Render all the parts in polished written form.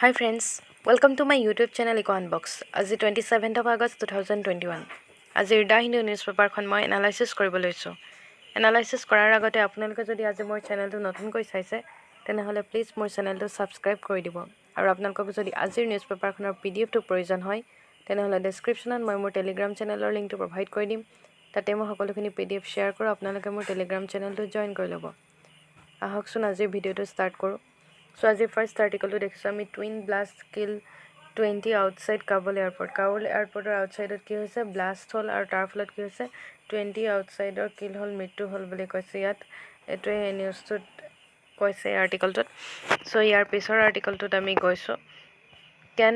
Hi friends, welcome to my YouTube channel Eco Unbox. আজি 27th of August 2021. আজিৰ দা Hindu news পেপাৰখন মই analysis কৰিব লৈছোঁ। এনালাইচিছ কৰাৰ আগতে আপোনালোকে যদি আজি মোৰ চেনেলটো নতুনকৈ চাইছে তেনেহ'লে প্লিজ মোৰ চেনেলটো ছাবস্ক্ৰাইব কৰি দিব। আৰু আপোনালোকক যদি আজিৰ নিউজ পেপাৰখনৰ PDF টো প্ৰয়োজন হয় তেনেহ'লে ডেছক্ৰিপশ্যনত মই মোৰ টেলিগ্ৰাম চেনেলৰ লিংকটো প্ৰভাইড কৰি দিম। তাতে মই সকলোখিনি PDF শ্বেয়াৰ কৰোঁ, আপোনালোকে মোৰ টেলিগ্ৰাম চেনেলটো জইন কৰি ল'ব। আহকচোন আজিৰ ভিডিঅ'টো ষ্টাৰ্ট কৰোঁ। So as the first article to dekhisu ami twin blast kill 20 outside Kabul airport. Kabul airport or outside ki hoise blast hol aru tar pholat ki hoise 20 outside or kill hol mrityu hol boli koise yat etu news to koise article to. So yar pisor article to ami goisu. Can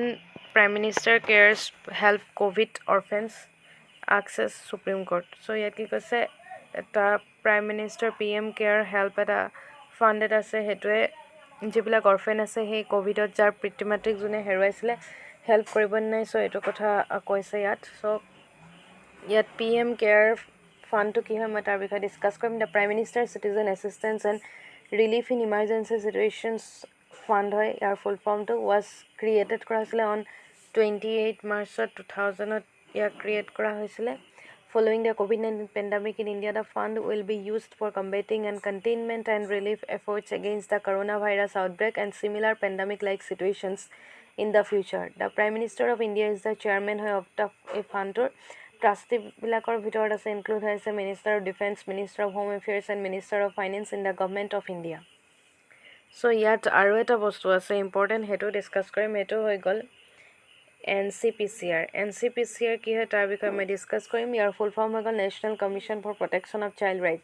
Prime Minister cares help COVID orphans access Supreme Court? So yat ki koise eta Prime Minister PM care help eta fund eta ase hetue যিবিলাক orphan আছে সেই কোভিডত যাৰ পিতৃ মাতৃক যোনে হেৰুৱাইছিলে help কৰিব নাই। চ' এইটো কথা কৈছে ইয়াত। চ' ইয়াত PM কেয়াৰ ফাণ্ডটো কি হয় মই তাৰ বিষয়ে ডিছকাছ কৰিম। The prime minister citizen assistance and relief in emergency situations fund হয়। ইয়াৰ ফুল ফৰ্মটো ৱাজ ক্ৰিয়েটেড কৰা হৈছিলে অন 28 মাৰ্চত 2000ত ইয়াক ক্ৰিয়েট কৰা হৈছিলে। Following the COVID-19 pandemic in India, the fund will be used for combating and containment and relief efforts against the coronavirus outbreak and similar pandemic-like situations in the future. The Prime Minister of India is the chairman of the fund. Trustee-bilakor bhitor ase include hoise Minister of Defence, Minister of Home Affairs and Minister of Finance in the Government of India. So yat aru eta bostu ase important hetu discuss korim, hetu hoi gol NCPCR. NCPCR কি হয় তাৰ বিষয়ে মই discuss কৰিম। ইয়াৰ ফুল form হৈ গ'ল national commission for protection of child right.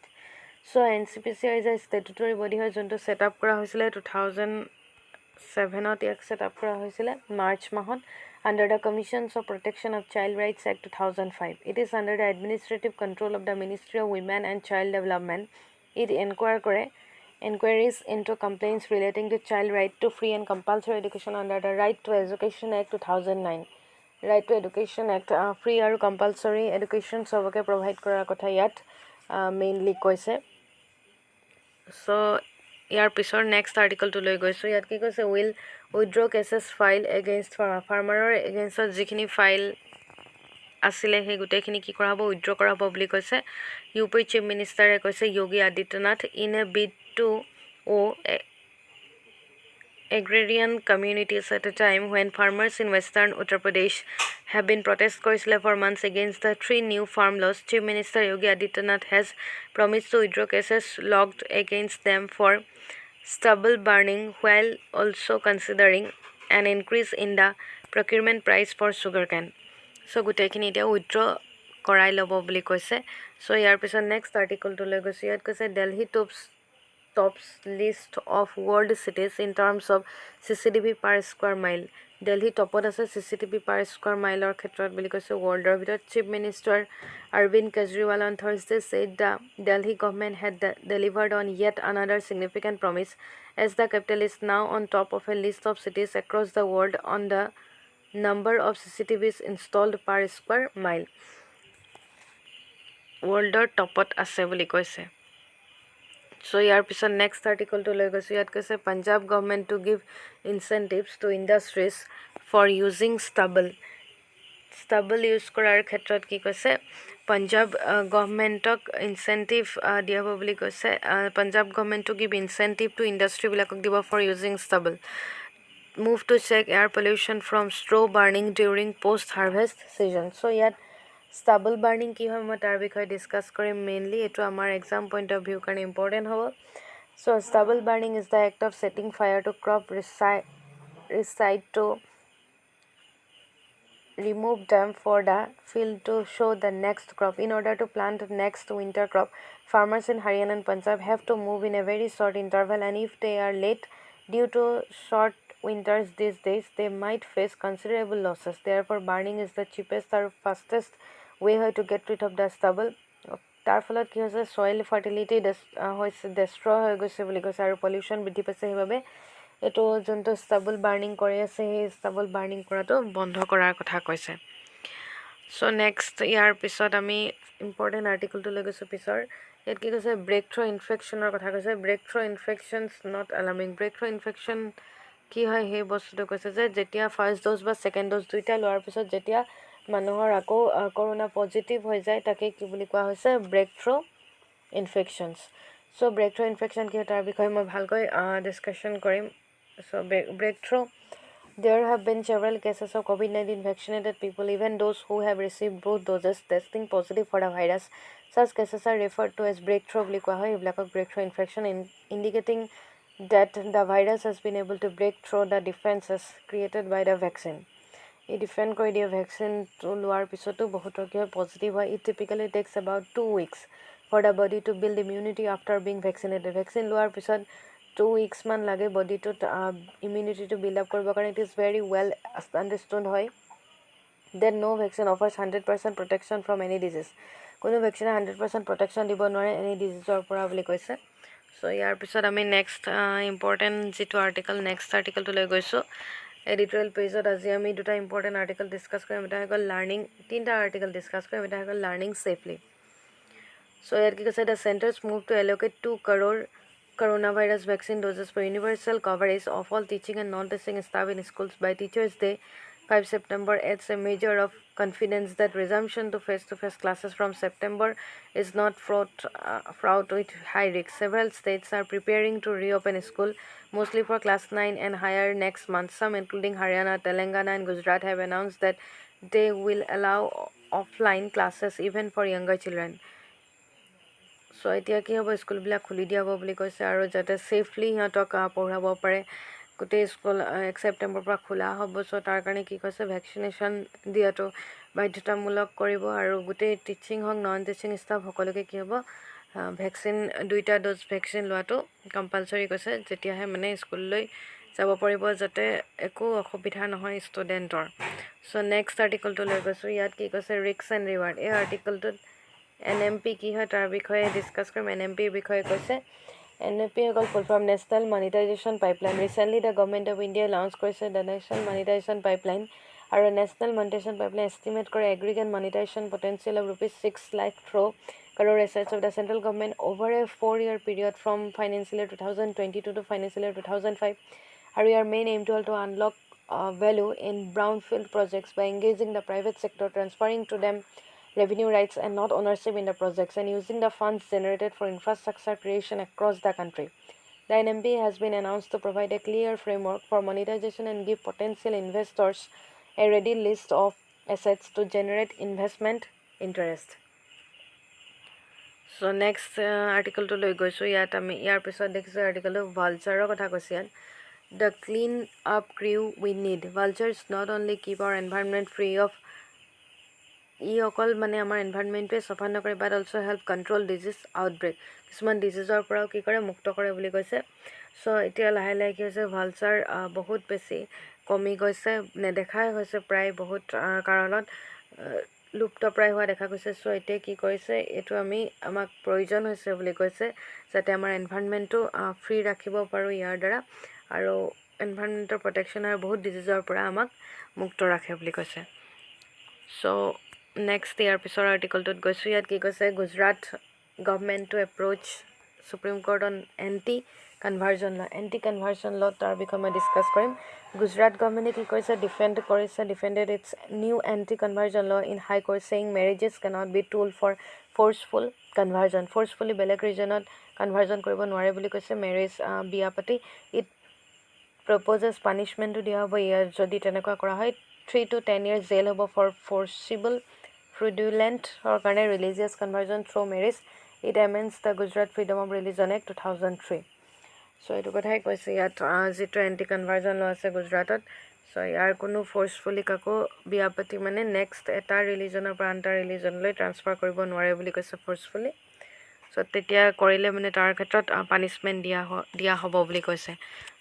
So' NCPCR is a statutory body হয় যোনটো ছেট আপ কৰা হৈছিলে 2007ত ইয়াক ছেট আপ কৰা হৈছিলে মাৰ্চ মাহত under the commissions of protection of child rights act 2005. It is under the administrative control of the ministry of women and child development. It enquire কৰে inquiries into complaints relating to child right to free and compulsory education under the Right to Education Act 2009. Right to Education Act free aru compulsory education soboke provide korar kotha yat mainly koise. So yar pisor next article to loi goisu. Yat ki koise will withdraw cases filed against farmer against jikhini file asile he goteখিনি কি কৰা হ'ব withdraw কৰা হ'ব বুলি কৈছে। UP chief মিনিষ্টাৰে কৈছে Yogi Adityanath in a bid to agrarian communities at a time when farmers in western Uttar Pradesh have been protest korisile for months against the 3 new farm laws. Chief Minister Yogi Adityanath has promised to withdraw cases logged against them for stubble burning while also considering an increase in the procurement price for sugarcane. So goteখিনি এতিয়া withdraw কৰাই ল'ব বুলি কৈছে। So ইয়াৰ পিছত next article to লৈ গৈছে। ইয়াত কৈছে Delhi tops list of world cities in terms of CCTV per square mile. Delhi topot ase CCTV per square mile or khetrot boli koise world or bhitor. Chief Minister Arvind Kejriwal on Thursday said the Delhi government had delivered on yet another significant promise as the capital is now on top of a list of cities across the world on the number of CCTVs installed per square mile. World or topot ase boli koise. So ইয়াৰ পিছত next article to লৈ গৈছোঁ। ইয়াত কৈছে Punjab government to give incentives to industries for using stubble use কৰাৰ ক্ষেত্ৰত কি কৈছে Punjab governmentক incentive দিয়া হ'ব বুলি কৈছে। Punjab government to give incentive to industry বিলাকক দিব for using stubble. Move to check air pollution from straw burning during post harvest season. So ইয়াত stubble burning কি হয় মই তাৰ বিষয়ে ডিছকাছ কৰিম মেইনলি। এইটো আমাৰ এক্সাম পইণ্ট অফ ভিউ কাৰণে ইম্পৰ্টেণ্ট হ'ব। So stubble burning is the act of setting fire to crop reside to remove them for the field to show the next crop. In order to plant next winter crop, farmers in Haryana and Punjab have to move in a very short interval, and if they are late due to short winters these days, they might face considerable losses. Therefore, burning is the cheapest or fastest way to get rid of the stubble. তাৰ ফলত কি হৈছে soil fertility হৈছে destroy হৈ গৈছে বুলি কৈছে আৰু পলিউশ্যন বৃদ্ধি পাইছে। সেইবাবে এইটো যোনটো stubble burning কৰি আছে সেই stubble burning কৰাটো বন্ধ কৰাৰ কথা কৈছে। So next ইয়াৰ পিছত আমি ইম্পৰ্টেণ্ট আৰ্টিকলটো লৈ গৈছোঁ পিছৰ। ইয়াত কি কৈছে breakthrough infectionৰ কথা কৈছে। breakthrough infections not alarming. breakthrough infection কি হয় সেই বস্তুটো কৈছে যে যেতিয়া ফাৰ্ষ্ট ড'জ বা ছেকেণ্ড ড'জ দুইটা লোৱাৰ পিছত যেতিয়া মানুহৰ আকৌ কৰোণা পজিটিভ হৈ যায় তাকে কি বুলি কোৱা হৈছে breakthrough infections so' breakthrough infection কি হয় তাৰ বিষয়ে মই ভালকৈ ডিছকাশ্যন কৰিম so' breakthrough there have been several cases of COVID-19 vaccinated people, even those who have received both doses, testing positive for the virus. Such cases are referred to as breakthrough breakthrough infection, indicating that the virus has been able to break through the defenses created by the vaccine. A defend কৰি দিয়ে vaccine লোৱাৰ পিছতো বহুতৰ কি হয় positive হয়. It typically takes about 2 weeks for the body to build immunity after being vaccinated. Vaccine লোৱাৰ পিছত 2 weeks মান লাগে বডিটোত ইমিউনিটিটো বিল্ড আপ কৰিবৰ কাৰণে. It is very well understood হয় that no vaccine offers 100% protection from any disease. কোনো ভেকচিনে 100% protection দিব নোৱাৰে এনি ডিজিজৰ পৰা বুলি কৈছে. চ' ইয়াৰ পিছত আমি নেক্সট ইম্পৰ্টেণ্ট যিটো আৰ্টিকল নেক্সট আৰ্টিকলটো লৈ গৈছোঁ এডিটৰিয়েল পেজত. আজি আমি দুটা ইম্পৰ্টেণ্ট আৰ্টিকল ডিছকাছ কৰিম. এটা হৈ গ'ল লাৰ্ণিং, তিনিটা আৰ্টিকল ডিছকাছ কৰিম. এটা হৈ গ'ল লাৰ্ণিং ছেফলি. চ' ইয়াত কি কৈছে the centre's move to allocate 2 crore coronavirus vaccine doses for universal coverage of all teaching and non-teaching staff in schools by Teachers' Day 5 September adds a measure of confidence that resumption to face-to-face classes from September is not fraught with high risk. Several states are preparing to reopen school, mostly for class 9 and higher next month. Some, including Haryana, Telangana, and Gujarat, have announced that they will allow offline classes even for younger children. চ' এতিয়া কি হ'ব স্কুলবিলাক খুলি দিয়া হ'ব বুলি কৈছে আৰু যাতে ছেফলি সিহঁতক পঢ়াব পাৰে. গোটেই স্কুল 1 ছেপ্টেম্বৰৰ পৰা খোলা হ'ব. চ' তাৰ কাৰণে কি কৈছে ভেকচিনেশ্যন দিয়াটো বাধ্যতামূলক কৰিব আৰু গোটেই টিচিং হওক নন টিচিং ষ্টাফ সকলোকে কি হ'ব ভেকচিন 2টা ড'জ ভেকচিন লোৱাটো কম্পালচৰি কৈছে যেতিয়াহে মানে স্কুললৈ যাব পাৰিব যাতে একো অসুবিধা নহয় ষ্টুডেণ্টৰ. চ' নেক্সট আৰ্টিকলটো লৈ গৈছোঁ. ইয়াত কি কৈছে ৰিস্ক এণ্ড ৰিৱাৰ্ড. এই আৰ্টিকলটোত NMP কি হয় তাৰ বিষয়ে ডিছকাছ কৰিম. NMPৰ বিষয়ে কৈছে NMP হৈ গ'ল ফুল form national monetisation pipeline. Recently the government of ইণ্ডিয়াই লঞ্চ কৰিছে দ্য নেশ্যনেল মনিটাইজেশ্যন পাইপলাইন আৰু নেশ্যনেল মনিটাইজেশ্যন পাইপলাইন এষ্টিমেট কৰে aggregate monetisation potential of ₹6 lakh crore assets of the central government over a 4-year period from financial year 2022 to financial year 2005. আৰু ইয়াৰ main এইমটো হ'ল to unlock value in brownfield projects by engaging the private sector, transferring to them revenue rights and not ownership in the projects, and using the funds generated for infrastructure creation across the country. The NMP has been announced to provide a clear framework for monetization and give potential investors a ready list of assets to generate investment interest. So next article to লৈ গৈছোঁ. ইয়াত আমি ইয়াৰ পিছত দেখিছোঁ আৰ্টিকলটো ভালচাৰৰ কথা কৈছে. ইয়াত the clean up crew we need. Vultures not only keep our environment free of ই অকল মানে আমাৰ এনভাইৰনমেণ্টটোৱে চফা নকৰে বাট also' help control disease outbreak. কিছুমান ডিজিজৰ পৰাও কি কৰে মুক্ত কৰে বুলি কৈছে. চ' এতিয়া লাহে লাহে কি হৈছে ভালচাৰ বহুত বেছি কমি গৈছে, নেদেখাই হৈছে প্ৰায় বহুত কাৰণত লুপ্তপ্ৰায় হোৱা দেখা গৈছে. চ' এতিয়া কি কৰিছে এইটো আমাক প্ৰয়োজন হৈছে বুলি কৈছে যাতে আমাৰ এনভাইৰনমেণ্টটো ফ্ৰী ৰাখিব পাৰোঁ ইয়াৰ দ্বাৰা আৰু এনভাইৰনমেণ্টৰ প্ৰটেকশ্যন আৰু বহুত ডিজিজৰ পৰা আমাক মুক্ত ৰাখে বুলি কৈছে. চ' নেক্সট ইয়াৰ পিছৰ আৰ্টিকলটোত গৈছোঁ. ইয়াত কি কৈছে Gujarat government to approach supreme court on anti conversion law'. Anti conversion law' তাৰ বিষয়ে মই ডিছকাছ কৰিম. গুজৰাট গভৰ্ণমেণ্টে কি কৰিছে defended its new anti conversion law' in high court saying marriages cannot be tool for forceful conversion. Forcefully বেলেগ ৰিজনত conversion কৰিব নোৱাৰে বুলি কৈছে মেৰেজ বিয়া পাতি. ইট প্ৰপ'জেছ পানিছমেণ্টটো দিয়া হ'ব ইয়াৰ যদি তেনেকুৱা কৰা হয় 3 to 10 years জেইল হ'ব ফৰ ফ'ৰ্চিবল ফ্ৰডুলেণ্টৰ কাৰণে religious conversion through marriage. It amends the Gujarat freedom of religion act 2003. So' এইটো কথাই কৈছে ইয়াত যিটো এণ্টি কনভাৰ্জন ল' আছে গুজৰাটত. চ' ইয়াৰ কোনো ফ'ৰ্চফুলি কাকো বিয়া পাতি মানে নেক্সট এটা ৰিলিজনৰ পৰা আন এটা ৰিলিজনলৈ ট্ৰান্সফাৰ কৰিব নোৱাৰে বুলি কৈছে ফ'ৰ্চফুলি. চ' তেতিয়া কৰিলে মানে তাৰ ক্ষেত্ৰত পানিছমেণ্ট দিয়া হ'ব বুলি কৈছে.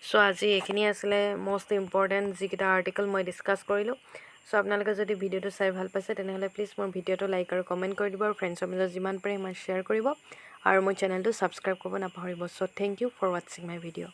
চ' আজি এইখিনি আছিলে মষ্ট ইম্পৰ্টেণ্ট যিকেইটা আৰ্টিকল মই ডিছকাছ কৰিলোঁ. চ' আপোনালোকে যদি ভিডিঅ'টো চাই ভাল পাইছে তেনেহ'লে প্লিজ মোৰ ভিডিঅ'টো লাইক আৰু কমেণ্ট কৰি দিব আৰু ফ্ৰেণ্ডছৰ মাজত যিমান পাৰে সিমান শ্বেয়াৰ কৰিব আৰু মোৰ চেনেলটো ছাবস্ক্ৰাইব কৰিব নাপাহৰিব. চ' থেংক ইউ ফৰ ৱাটছিং মাই ভিডিঅ'.